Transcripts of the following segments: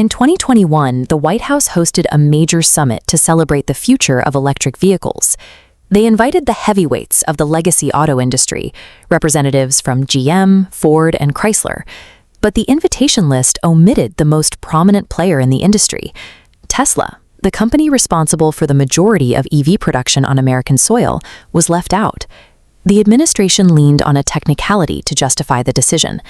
In 2021, the White House hosted a major summit to celebrate the future of electric vehicles. They invited the heavyweights of the legacy auto industry, representatives from GM, Ford, and Chrysler. But the invitation list omitted the most prominent player in the industry, Tesla. The company responsible for the majority of EV production on American soil was left out. The administration leaned on a technicality to justify the decision.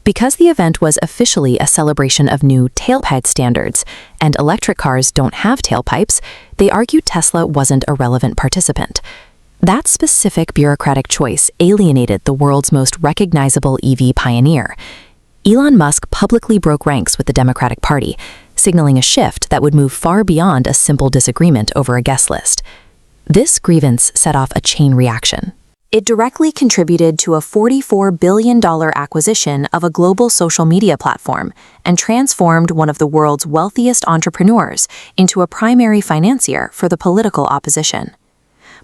Because the event was officially a celebration of new tailpipe standards, and electric cars don't have tailpipes, they argued Tesla wasn't a relevant participant. That specific bureaucratic choice alienated the world's most recognizable EV pioneer. Elon Musk publicly broke ranks with the Democratic Party, signaling a shift that would move far beyond a simple disagreement over a guest list. This grievance set off a chain reaction. It directly contributed to a $44 billion acquisition of a global social media platform and transformed one of the world's wealthiest entrepreneurs into a primary financier for the political opposition.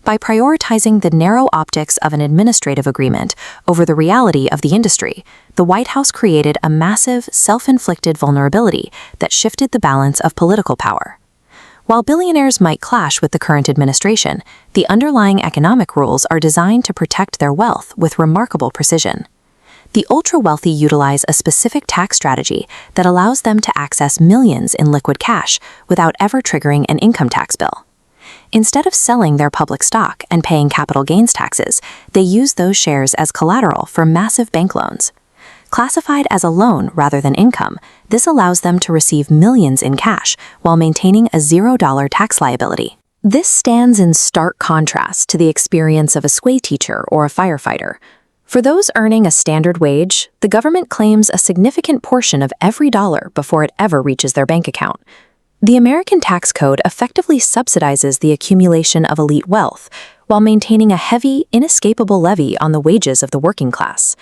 By prioritizing the narrow optics of an administrative agreement over the reality of the industry, the White House created a massive, self-inflicted vulnerability that shifted the balance of political power. While billionaires might clash with the current administration, the underlying economic rules are designed to protect their wealth with remarkable precision. The ultra-wealthy utilize a specific tax strategy that allows them to access millions in liquid cash without ever triggering an income tax bill. Instead of selling their public stock and paying capital gains taxes, they use those shares as collateral for massive bank loans. Classified as a loan rather than income, this allows them to receive millions in cash while maintaining a $0 tax liability. This stands in stark contrast to the experience of a sway teacher or a firefighter. For those earning a standard wage, the government claims a significant portion of every dollar before it ever reaches their bank account. The American tax code effectively subsidizes the accumulation of elite wealth while maintaining a heavy, inescapable levy on the wages of the working class.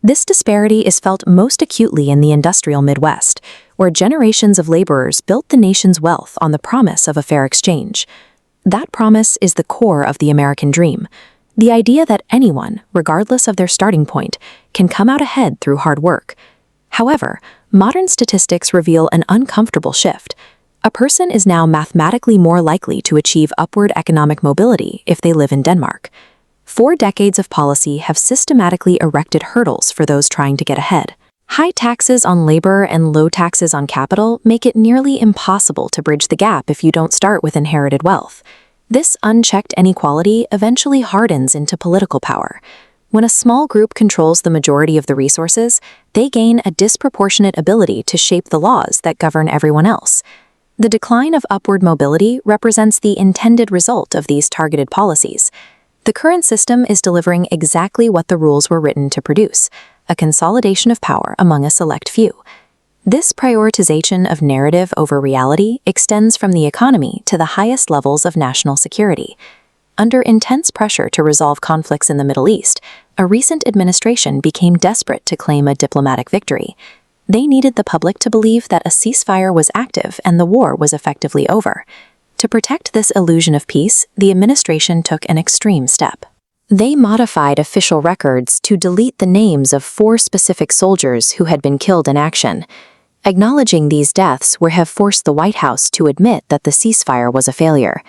This disparity is felt most acutely in the industrial Midwest, where generations of laborers built the nation's wealth on the promise of a fair exchange. That promise is the core of the American dream, the idea that anyone, regardless of their starting point, can come out ahead through hard work. However, modern statistics reveal an uncomfortable shift. A person is now mathematically more likely to achieve upward economic mobility if they live in Denmark. 4 decades of policy have systematically erected hurdles for those trying to get ahead. High taxes on labor and low taxes on capital make it nearly impossible to bridge the gap if you don't start with inherited wealth. This unchecked inequality eventually hardens into political power. When a small group controls the majority of the resources, they gain a disproportionate ability to shape the laws that govern everyone else. The decline of upward mobility represents the intended result of these targeted policies. The current system is delivering exactly what the rules were written to produce, a consolidation of power among a select few. This prioritization of narrative over reality extends from the economy to the highest levels of national security. Under intense pressure to resolve conflicts in the Middle East, a recent administration became desperate to claim a diplomatic victory. They needed the public to believe that a ceasefire was active and the war was effectively over. To protect this illusion of peace, the administration took an extreme step. They modified official records to delete the names of 4 specific soldiers who had been killed in action. Acknowledging these deaths would have forced the White House to admit that the ceasefire was a failure.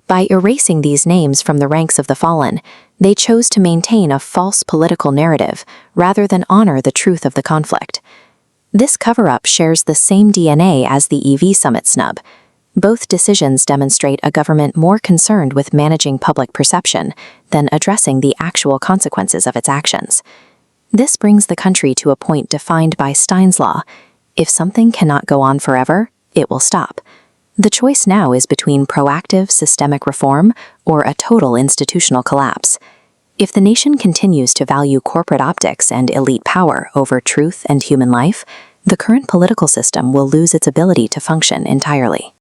By erasing these names from the ranks of the fallen, they chose to maintain a false political narrative rather than honor the truth of the conflict. This cover-up shares the same DNA as the EV summit snub. Both decisions demonstrate a government more concerned with managing public perception than addressing the actual consequences of its actions. This brings the country to a point defined by Stein's law. If something cannot go on forever, it will stop. The choice now is between proactive systemic reform or a total institutional collapse. If the nation continues to value corporate optics and elite power over truth and human life, the current political system will lose its ability to function entirely.